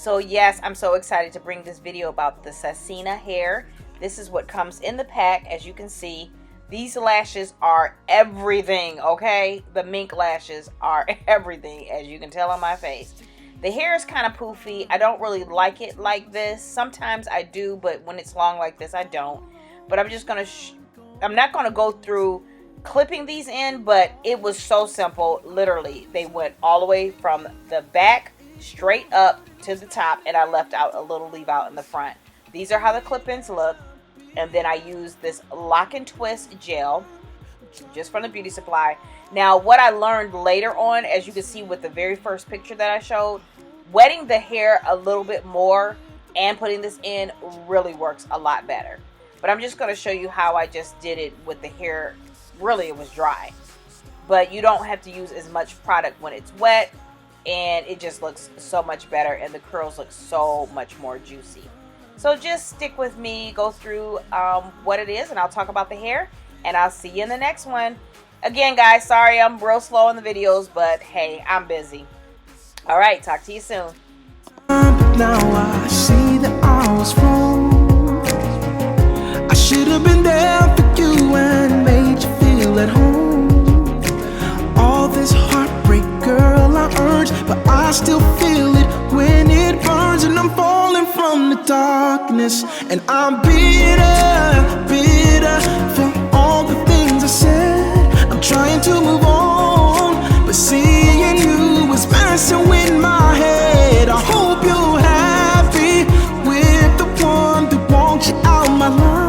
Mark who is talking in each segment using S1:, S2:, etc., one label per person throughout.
S1: So yes, I'm so excited to bring this video about the Sassina Hair. This is what comes in the pack. As you can see, these lashes are everything, okay? The mink lashes are everything, as you can tell on my face. The hair is kind of poofy. I don't really like it like this. Sometimes I do, but when it's long like this, I don't. But I'm just gonna, I'm not gonna go through clipping these in, but it was so simple. Literally, they went all the way from the back straight up to the top, and I left out a little leave out in the front. These are how the clip-ins look. And then I used this lock and twist gel just from the beauty supply. Now, what I learned later on, as you can see with the very first picture that I showed, wetting the hair a little bit more and putting this in really works a lot better. But I'm just going to show you how I just did it with the hair. Really, it was dry. But you don't have to use as much product when it's wet, and it just looks so much better, and the curls look so much more juicy. So just stick with me, go through what it is, and I'll talk about the hair, and I'll see you in the next one. Again, guys, sorry I'm real slow in the videos, but hey, I'm busy. All right, talk to you soon.
S2: Now I see that I was wrong. I should have been there for you and made you feel at home. All this heartbreak, girl, I earned, but I still feel it when it burns, and I'm falling from the darkness, and I'm bitter, bitter for all the things I said. I'm trying to move on, but seeing you was messing with my head. I hope you're happy with the one that wants you out my life.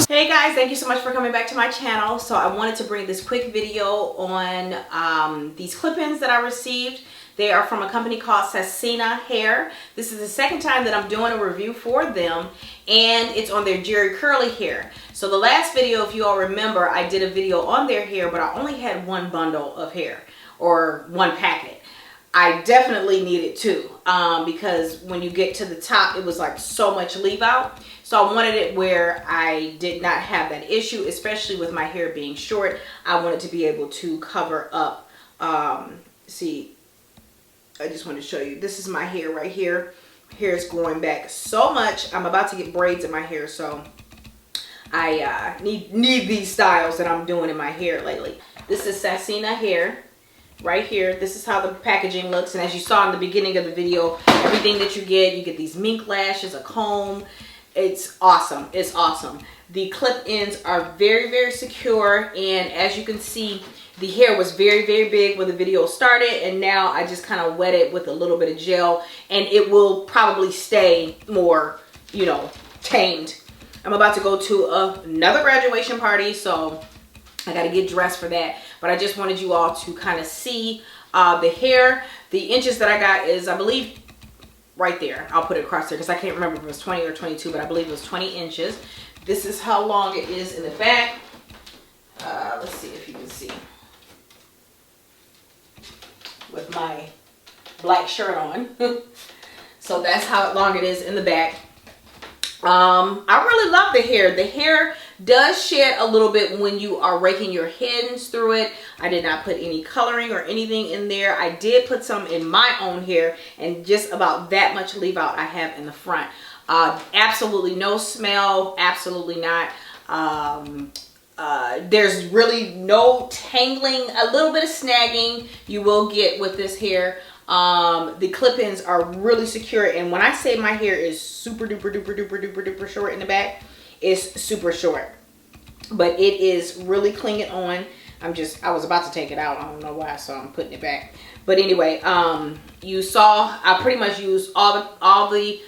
S1: Hey guys, thank you so much for coming back to my channel. So I wanted to bring this quick video on these clip-ins that I received. They are from a company called Sassina Hair. This is the second time that I'm doing a review for them, and it's on their Jerry Curly hair. So the last video, if you all remember, I did a video on their hair, but I only had one bundle of hair, or one packet. I definitely needed two, because when you get to the top, it was like so much leave out. So I wanted it where I did not have that issue, especially with my hair being short. I wanted to be able to cover up, see, I just want to show you. This is my hair right here. Hair is growing back so much. I'm about to get braids in my hair, so I need these styles that I'm doing in my hair lately. This is Sassina Hair right here. This is how the packaging looks, and as you saw in the beginning of the video, everything that you get these mink lashes, a comb. It's awesome. It's awesome. The clip ends are very, very secure, and as you can see, the hair was very, very big when the video started, and now I just kind of wet it with a little bit of gel, and it will probably stay more, you know, tamed. I'm about to go to another graduation party, so I got to get dressed for that, but I just wanted you all to kind of see the hair. The inches that I got is, I believe, right there. I'll put it across there because I can't remember if it was 20 or 22, but I believe it was 20 inches. This is how long it is in the back. Let's see if you can see with my black shirt on. So that's how long it is in the back. I really love the hair. The hair does shed a little bit when you are raking your hands through it. I did not put any coloring or anything in there. I did put some in my own hair, and just about that much leave out I have in the front. Absolutely no smell, absolutely not. There's really no tangling. A little bit of snagging you will get with this hair. The clip-ins are really secure, and when I say my hair is super duper duper duper duper duper short in the back, it's super short, but it is really clinging on. I was about to take it out. I don't know why, so I'm putting it back. But anyway, you saw I pretty much used all the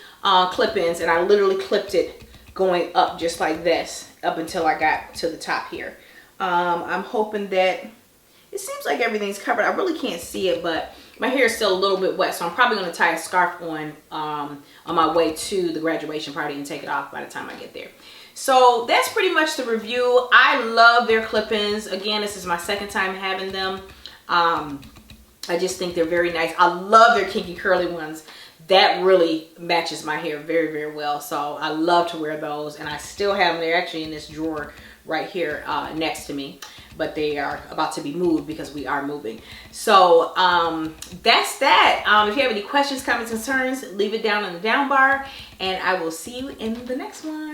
S1: clip-ins, and I literally clipped it going up just like this up until I got to the top here. I'm hoping that it seems like everything's covered. I really can't see it, but my hair is still a little bit wet, so I'm probably going to tie a scarf on my way to the graduation party and take it off by the time I get there. So that's pretty much the review. I love their clip-ins. Again, this is my second time having them. I just think they're very nice. I love their kinky curly ones. That really matches my hair very, very well. So I love to wear those, and I still have them. They're actually in this drawer right here next to me. but they are about to be moved because we are moving. So that's that. If you have any questions, comments, concerns, leave it down in the down bar, and I will see you in the next one.